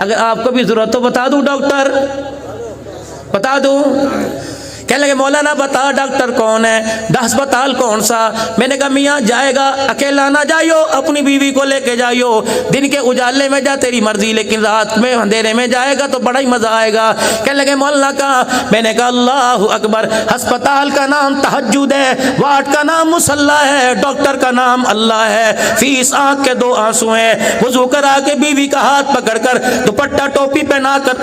اگر آپ کو بھی ضرورت تو بتا دوں ڈاکٹر، بتا دوں؟ کہنے لگے مولانا بتا ڈاکٹر کون ہے، ہسپتال کون سا؟ میں نے کہا میاں جائے گا اکیلا نہ جائیو، اپنی بیوی کو لے کے جائیو، دن کے اجالے میں جا تیری مرضی، لیکن رات میں اندھیرے میں جائے گا تو بڑا ہی مزہ آئے گا۔ کہنے لگے مولانا کہا؟ میں نے کہا اللہ اکبر، ہسپتال کا نام تہجد ہے، وارڈ کا نام مصلی ہے، ڈاکٹر کا نام اللہ ہے، فیس آنکھ کے 2 آنسو ہیں، وضو کرا کے بیوی کا ہاتھ پکڑ کر دوپٹہ ٹوپی پہنا کر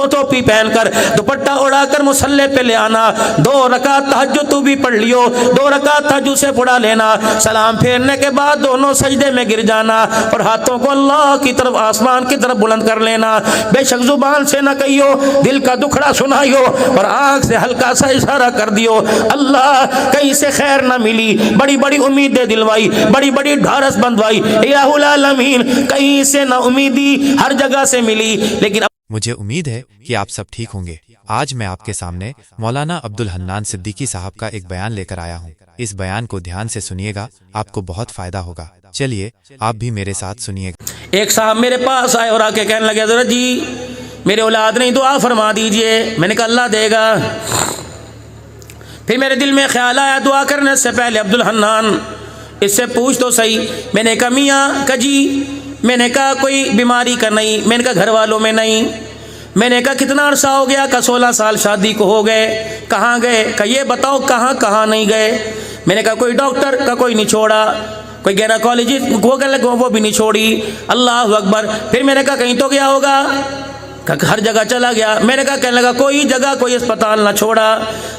ٹوپی پہن کر دوپٹہ اڑا کر مصلی پہ لے آنا، 2 رکعت تہجد تو بھی پڑھ لیو، 2 رکعت تہجد سے پڑھا لینا، سلام پھیرنے کے بعد دونوں سجدے میں گر جانا اور ہاتھوں کو اللہ کی طرف آسمان کی طرف بلند کر لینا، بے شک زبان سے نہ کہیو، دل کا دکھڑا سنائیو اور آنکھ سے ہلکا سا اشارہ کر دیو، اللہ کہیں سے خیر نہ ملی، بڑی بڑی امیدیں دلوائی، بڑی بڑی ڈھارس بندوائی، الہ العالمین کہیں سے نہ امیدی ہر جگہ سے ملی، لیکن مجھے امید ہے کہ آپ سب ٹھیک ہوں گے۔ آج میں آپ کے سامنے مولانا عبدالحنان صدیقی صاحب کا ایک بیان لے کر آیا ہوں۔ اس بیان کو دھیان سے سنیے گا، آپ کو بہت فائدہ ہوگا۔ چلیے آپ بھی میرے ساتھ سنیے گا۔ ایک صاحب میرے پاس آئے اور آ کے کہنے لگے حضرت جی میرے اولاد نہیں، دعا فرما دیجئے۔ میں نے کہا اللہ دے گا۔ پھر میرے دل میں خیال آیا دعا کرنے سے پہلے عبدالحنان اس سے پوچھ تو صحیح۔ میں نے کہا میاں کجی، میں نے کہا کوئی بیماری کا نہیں، میں نے کہا گھر والوں میں نہیں، میں نے کہا کتنا عرصہ ہو گیا؟ کہ 16 سال شادی کو ہو گئے۔ کہاں گئے؟ کہ یہ بتاؤ کہاں کہاں نہیں گئے؟ میں نے کہا کوئی ڈاکٹر کا کوئی نہیں چھوڑا، کوئی گینیکالوجسٹ وہ بھی نہیں چھوڑی۔ اللہ اکبر۔ پھر میں نے کہا کہیں تو گیا ہوگا؟ کہ ہر جگہ چلا گیا۔ میں نے کہا کہنے لگا کوئی جگہ کوئی اسپتال نہ چھوڑا۔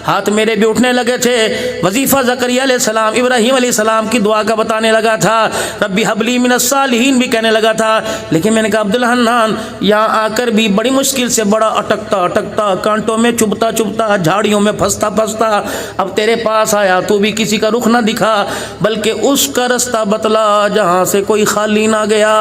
ہاتھ میرے بھی اٹھنے لگے تھے۔ وظیفہ زکریا علیہ السلام ابراہیم علیہ السلام کی دعا کا بتانے لگا تھا، ربی حبلی من الصالحین بھی کہنے لگا تھا، لیکن میں نے کہا عبدالحنان یہاں آ کر بھی بڑی مشکل سے، بڑا اٹکتا کانٹوں میں چبھتا جھاڑیوں میں پھنستا اب تیرے پاس آیا، تو بھی کسی کا رخ نہ دکھا بلکہ اس کا رستہ بتلا جہاں سے کوئی خالی نہ گیا،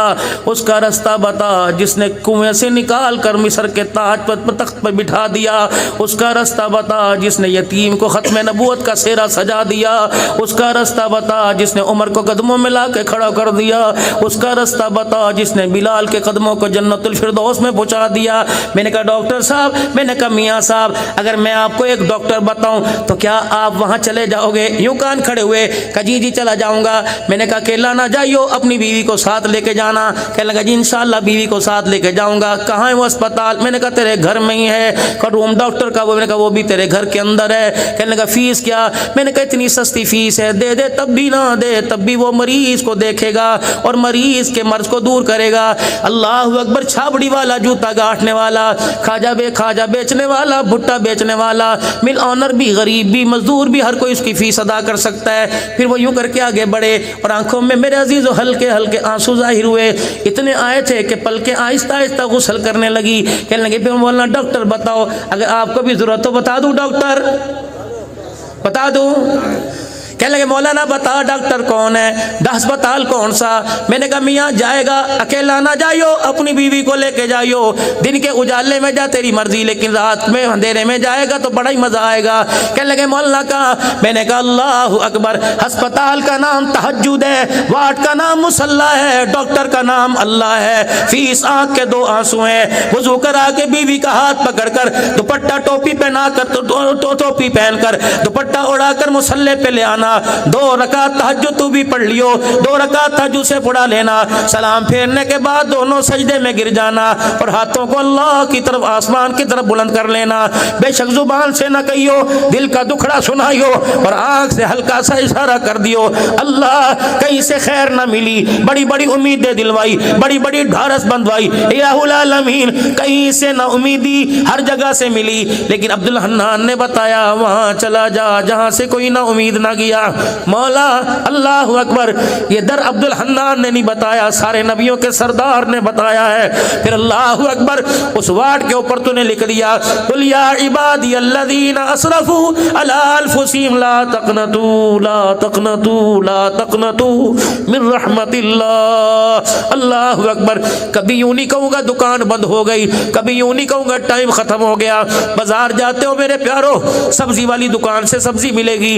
اس کا رستہ بتا جس نے کنویں سے نکال کر مصر کے تاج پر تخت پر بٹھا دیا، اس کا رستہ بتا جس نے یتیم کو ختم نبوت کا سہرا سجا دیا، اس کا رستہ بتا جس نے عمر کو قدموں میں لا کے کھڑا کر دیا، اس کا رستہ بتا جس نے بلال کے قدموں کو جنت الفردوس میں پہنچا دیا۔ میں نے کہا ڈاکٹر صاحب، میں نے کہا میاں صاحب، اگر میں آپ کو ایک ڈاکٹر بتاؤں تو کیا آپ وہاں چلے جاؤ گے؟ یوں کان کھڑے ہوئے کہ جی چلا جاؤں گا۔ میں نے کہا اکیلا نہ جائیو، اپنی بیوی کو ساتھ لے کے جانا۔ کہنے لگا جی انشاءاللہ بیوی کو ساتھ لے کے جاؤں گا۔ کہاں ہے وہ اسپتال؟ میں نے کہا تیرے گھر میں ہی ہے۔ کہ روم ڈاکٹر کا وہ، میں نے کہا وہ بھی تیرے گھر کے اندر ہے۔ کہنے لگا فیس کیا؟ میں نے کہا اتنی سستی فیس ہے، دے دے تب بھی نہ دے تب بھی وہ مریض کو دیکھے گا اور مریض کے مرض کو دور کرے گا۔ اللہ اکبر۔ چھابڑی والا، جوتا گاٹھنے والا، کھاجا بیچنے والا، بھٹا بیچنے والا، مل آنر بھی، غریب بھی، مزدور بھی، ہر کوئی اس کی فیس ادا کر سکتا ہے۔ پھر وہ یوں کر کے آگے بڑھے اور آنکھوں میں میرے عزیز ہلکے ہلکے آنسو ظاہر ہوئے، اتنے آئے تھے کہ پلکیں آہستہ آہستہ غسل کرنے لگی۔ کہنے لگے پھر مولانا ڈاکٹر بتاؤ، اگر آپ کو بھی ضرورت تو بتا دوں ڈاکٹر، بتا دوں؟ کہنے لگے مولانا بتا ڈاکٹر کون ہے، ہسپتال کون سا؟ میں نے کہا میاں جائے گا اکیلا نہ جائیو، اپنی بیوی کو لے کے جائیو، دن کے اجالے میں جا تیری مرضی، لیکن رات میں اندھیرے میں جائے گا تو بڑا ہی مزہ آئے گا۔ کہنے لگے مولانا کہا؟ میں نے کہا اللہ اکبر، ہسپتال کا نام تہجد ہے، وارڈ کا نام مصلی ہے، ڈاکٹر کا نام اللہ ہے، فیس آنکھ کے 2 آنسو ہیں، وضو کرا کے بیوی کا ہاتھ پکڑ کر دوپٹہ ٹوپی پہنا کر ٹوپی پہن کر دوپٹہ اڑا کر مصلی پہ لے آنا، 2 رکعت تہجد تو بھی پڑھ لیو، 2 رکعت تہجد سے پڑھا لینا، سلام پھیرنے کے بعد دونوں سجدے میں گر جانا اور ہاتھوں کو اللہ کی طرف آسمان کی طرف بلند کر لینا، بے شک زبان سے نہ کہیو، دل کا دکھڑا سنائیو اور آنکھ سے ہلکا سا اشارہ کر دیو، اللہ کہیں سے خیر نہ ملی، بڑی بڑی امیدیں دلوائی، بڑی بڑی ڈھارس بندوائی، الہ العالمین کہیں سے نہ امیدی ہر جگہ سے ملی، لیکن عبدالحنان نے بتایا وہاں چلا جا جہاں سے کوئی نہ امید نہ گیا۔ مولا اللہ اکبر، یہ در عبدالحنان نے نہیں بتایا، سارے نبیوں کے سردار نے بتایا ہے۔ پھر اللہ اکبر، اس وارڈ کے اوپر تو نے لکھ دیا قل یا عبادی الذین اسرفوا علی انفسہم لا تقنطوا لا تقنطوا لا تقنطوا من رحمت اللہ۔ اللہ اکبر۔ کبھی یوں نہیں کہوں گا دکان بند ہو گئی، کبھی یوں نہیں کہوں گا ٹائم ختم ہو گیا۔ بازار جاتے ہو میرے پیارو، سبزی والی دکان سے سبزی ملے گی،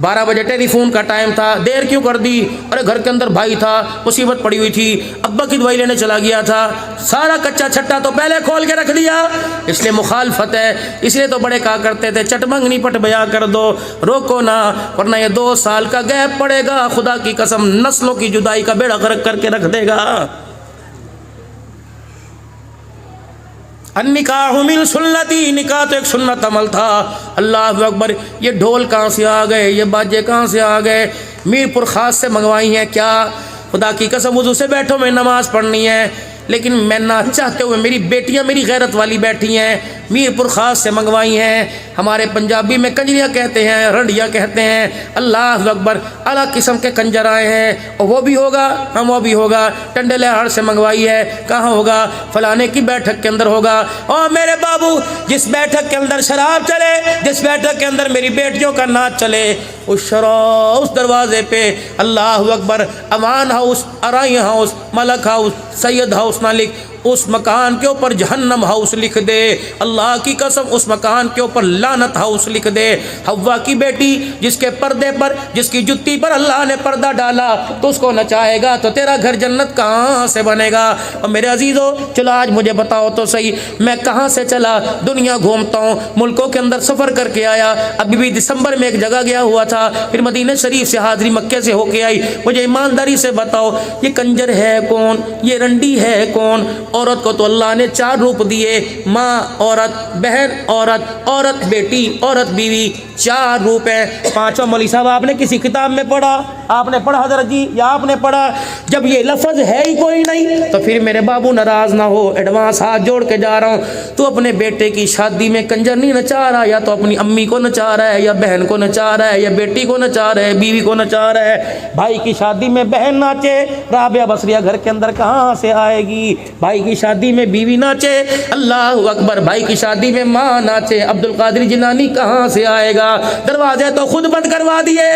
12 بجے ٹیلی فون کا ٹائم تھا, دیر کیوں کر دی؟ ارے گھر کے اندر بھائی تھا, مصیبت پڑی ہوئی تھی, ابا کی دوائی لینے چلا گیا تھا, سارا کچا چھٹا تو پہلے کھول کے رکھ دیا. اس لیے مخالفت ہے, اس لیے تو بڑے کہا کرتے تھے چٹمنگنی پٹ بیاں کر دو, روکو نہ, ورنہ یہ 2 سال کا گیپ پڑے گا, خدا کی قسم نسلوں کی جدائی کا بیڑا غرق کر کے رکھ دے گا. النکاح من سنتی, نکاح تو ایک سنت عمل تھا. اللہ اکبر, یہ ڈھول کہاں سے آ گئے, یہ باجے کہاں سے آ گئے, میر پور خاص سے منگوائی ہیں کیا؟ خدا کی قسم وضو سے بیٹھو, میں نماز پڑھنی ہے, لیکن میں نہ چاہتے ہوئے میری بیٹیاں میری غیرت والی بیٹھی ہیں, میر پور خاص سے منگوائی ہیں. ہمارے پنجابی میں کنجریاں کہتے ہیں, رنڈیاں کہتے ہیں. اللہ اکبر, الگ قسم کے کنجر آئے ہیں, اور وہ بھی ہوگا, ہم وہ بھی ہوگا. ٹنڈے لہڑ سے منگوائی ہے, کہاں ہوگا؟ فلانے کی بیٹھک کے اندر ہوگا. اور میرے بابو, جس بیٹھک کے اندر شراب چلے, جس بیٹھک کے اندر میری بیٹیوں کا ناچ چلے, اس اس دروازے پہ اللہ اکبر امان ہاؤس, ارائی ہاؤس, ملک ہاؤس, سید ہاؤس نہ لکھ, اس مکان کے اوپر جہنم ہاؤس لکھ دے. اللہ کی قسم اس مکان کے اوپر لعنت ہاؤس لکھ دے. حوا کی بیٹی جس کے پردے پر, جس کی جتی پر اللہ نے پردہ ڈالا, تو اس کو نچائے گا تو تیرا گھر جنت کہاں سے بنے گا؟ اور میرے عزیزو, چلو آج مجھے بتاؤ تو صحیح, میں کہاں سے چلا, دنیا گھومتا ہوں, ملکوں کے اندر سفر کر کے آیا. ابھی بھی دسمبر میں ایک جگہ گیا ہوا تھا, پھر مدینہ شریف سے حاضری مکے سے ہو کے آئی. مجھے ایمانداری سے بتاؤ, یہ کنجر ہے کون, یہ رنڈی ہے کون؟ عورت کو تو اللہ نے 4 روپ دیے, ماں عورت, بہن عورت, عورت بیٹی, عورت بیوی, 4 روپ ہیں. 5واں مولوی صاحب آپ نے کسی کتاب میں پڑھا؟ آپ نے پڑھا حضرت جی, یا آپ نے پڑھا؟ جب یہ لفظ ہے ہی کوئی نہیں تو پھر میرے بابو ناراض نہ ہو, ایڈوانس ہاتھ جوڑ کے جا رہا ہوں, تو اپنے بیٹے کی شادی میں کنجر نہیں نچا رہا, یا تو اپنی امی کو نچا رہا ہے, یا بہن کو نچا رہا ہے, یا بیٹی کو نچا رہا ہے, بیوی کو نچا رہا ہے. بھائی کی شادی میں بہن ناچے, رابعہ بصریہ گھر کے اندر کہاں سے آئے گی؟ بھائی کی شادی میں بیوی ناچے, اللہ اکبر, بھائی کی شادی میں ماں ناچے, عبد القادر جیلانی کہاں سے آئے گا؟ دروازے تو خود بند کروا دیے.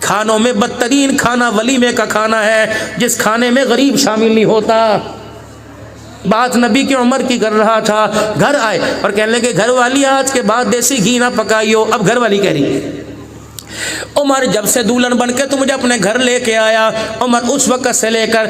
کھانوں میں بدترین کھانا ولیمے کا کھانا ہے, جس کھانے میں غریب شامل نہیں ہوتا. بات نبی کی عمر کی کر رہا تھا, گھر آئے اور کہنے لگے گھر والی آج کے بعد دیسی گھی نہ پکائیو. اب گھر والی کہہ رہی ہے, عمر جب سے دولن بن کے تو مجھے اپنے گھر لے کے آیا, عمر اس وقت سے لے کر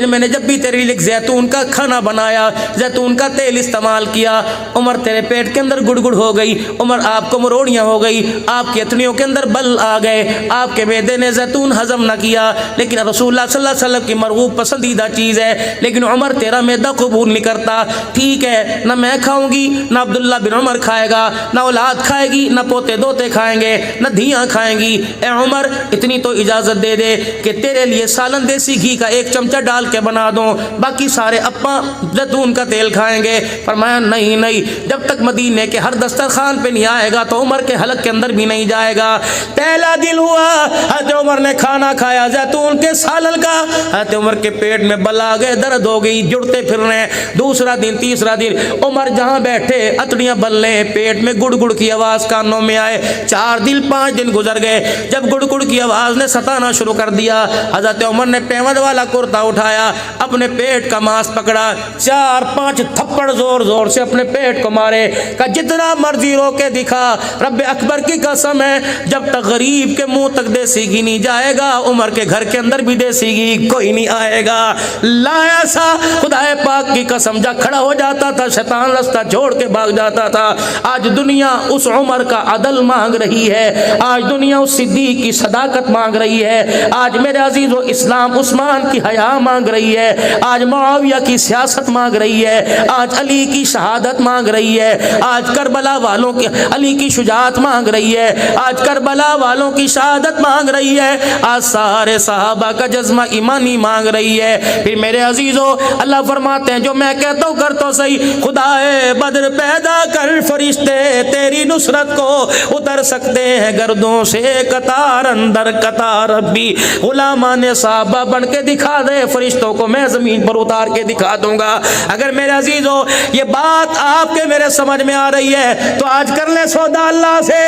میں نے جب بھی تیرے لیے زیتون کا کھانا بنایا, زیتون کا تیل استعمال کیا, عمر تیرے پیٹ کے اندر گڑ گڑ ہو گئی, عمر آپ کو مروڑیاں ہو گئی, آپ کی اتنیوں کے اندر بل آ گئے, آپ کے معدے نے زیتون ہضم نہ کیا. لیکن رسول اللہ صلی اللہ علیہ وسلم کی مرغوب پسندیدہ چیز ہے, لیکن عمر تیرا معدہ قبول نہیں کرتا. ٹھیک ہے, نہ میں کھاؤں گی, نہ عبداللہ بن عمر کھائے گا, نہ اولاد کھائے گی, نہ پوتے دوتے کھائیں گے, نہ دھیاں کھائیں گی. اے عمر, اتنی تو اجازت دے دے کہ تیرے لیے سالن دیسی گھی کا 1 چمچہ ڈال کے بنا دوں, باقی سارے اپا زیتون کا تیل کھائیں گے. فرمایا نہیں نہیں, جب تک مدینے کے ہر دسترخوان پہ نہیں آئے گا تو عمر کے حلق کے اندر بھی نہیں جائے گا. پہلا دن ہوا, حضرت عمر نے کھانا کھایا زیتون کے سالن کا, حضرت عمر کے پیٹ میں بل آ گئے, درد ہو گئی, جڑتے پھر رہے. دوسرا دن, تیسرا دن, عمر جہاں بیٹھے اتڑیاں بل رہے, پیٹ میں گڑ گڑ کی آواز کانوں میں آئے. 4 دن 5 دن گزر گئے, جب گڑ گڑ کی آواز نے ستانا شروع کر دیا, حضرت عمر نے پیوند والا کرتا اٹھایا, اپنے پیٹ کا ماس پکڑا, 4-5 تھپڑ زور زور سے اپنے پیٹ کو مارے, کہ جتنا مرضی رو کے دکھا, رب اکبر کی قسم ہے, جب تک غریب کے منہ تک دیسی گھی نہیں جائے گا, عمر کے گھر کے اندر بھی دیسی گھی کوئی نہیں آئے گا. لایا سا, خدا پاک کی قسم, جا کھڑا ہو جاتا تھا, شیطان رستہ چھوڑ کے بھاگ جاتا تھا. آج دنیا اس عمر کا عدل مانگ رہی ہے, آج دنیا اس صدیق کی صداقت مانگ رہی ہے, آج میرے عزیزو اسلام عثمان کی حیا مانگ رہی ہے, آج معاویہ کی سیاست مانگ رہی ہے, آج علی کی شہادت مانگ رہی ہے, آج کربلا والوں کی علی کی شجاعت مانگ رہی ہے, آج کربلا والوں کی شہادت مانگ رہی ہے, آج سارے صحابہ کا جذبہ ایمانی مانگ رہی ہے. پھر میرے عزیزو اللہ فرماتے ہیں, جو میں کہتا ہوں کر تو صحیح, خدائے بدر پیدا کر فرشتے تیری نصرت کو اتر سکتے ہیں گردوں سے قطار اندر قطار, ربی غلامان صحابہ بن کے دکھا دے, فرشتوں کو میں زمین پر اتار کے دکھا دوں گا. اگر میرے عزیزو یہ بات آپ کے میرے سمجھ میں آ رہی ہے تو آج کر لیں سودا اللہ سے,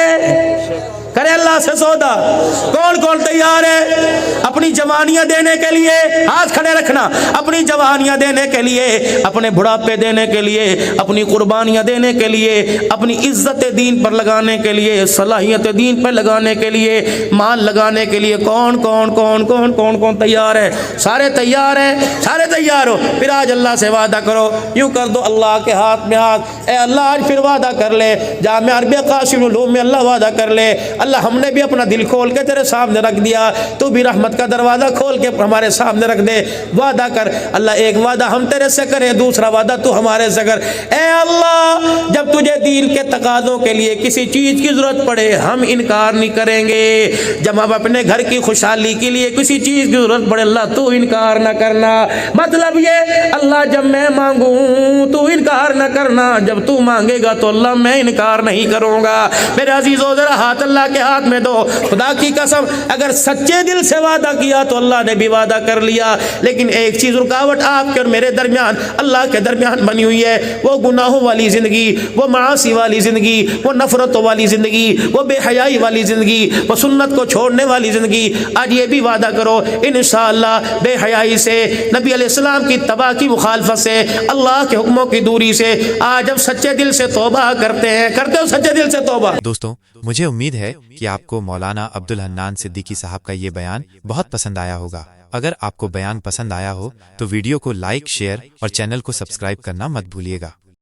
کرے اللہ سے سودا؟ کون کون تیار ہے اپنی جوانیاں دینے کے لیے؟ ہاتھ کھڑے رکھنا. اپنی جوانیاں دینے کے لیے، اپنے بڑھاپے دینے کے لیے، اپنی قربانیاں دینے کے لیے، اپنی عزت دین پر لگانے کے لیے، صلاحیت دین پر لگانے کے لیے، مال لگانے کے لیے کون کون کون کون کون کون تیار ہے؟ سارے تیار ہیں؟ سارے تیار ہو؟ پھر آج اللہ سے وعدہ کرو، یوں کر دو اللہ کے ہاتھ میں ہاتھ، اے اللہ آج پھر وعدہ کر لے. جامعہ عربیہ قاسم العلوم میں اللہ وعدہ کر لے، اللہ ہم نے بھی اپنا دل کھول کے تیرے سامنے رکھ دیا، تو بھی رحمت کا دروازہ کھول کے ہمارے سامنے رکھ دے. وعدہ کر اللہ، ایک وعدہ ہم تیرے سے کریں، دوسرا وعدہ تو ہمارے سے کر. اے اللہ جب تجھے دین کے تقاضوں کے لیے کسی چیز کی ضرورت پڑے ہم انکار نہیں کریں گے. جب ہم اپنے گھر کی خوشحالی کے لیے کسی چیز کی ضرورت پڑے اللہ تو انکار نہ کرنا. مطلب یہ اللہ جب میں مانگوں تو انکار نہ کرنا، جب تو مانگے گا تو اللہ میں انکار نہیں کروں گا. میرے عزیزو ذرا ہاتھ اللہ کے ہاتھ میں دو. خدا کی قسم اگر سچے دل سے وعدہ کیا تو اللہ نے بھی وعدہ کر لیا، لیکن ایک چیز رکاوٹ آپ کے اور میرے درمیان، اللہ کے درمیان بنی ہوئی ہے، وہ گناہوں والی زندگی، وہ معاصی والی زندگی، وہ نفرتوں والی زندگی، وہ بے حیائی والی زندگی، وہ سنت کو چھوڑنے والی زندگی. آج یہ بھی وعدہ کرو انشاءاللہ بے حیائی سے، نبی علیہ السلام کی اتباع کی مخالفت سے، اللہ کے حکموں کی دوری سے آج ہم سچے دل سے توبہ کرتے ہیں. کرتے ہو سچے دل سے توبہ؟ دوستوں مجھے امید ہے کہ آپ کو مولانا عبدالحنان صدیقی صاحب کا یہ بیان بہت پسند آیا ہوگا. اگر آپ کو بیان پسند آیا ہو تو ویڈیو کو لائک، شیئر اور چینل کو سبسکرائب کرنا مت بھولیے گا.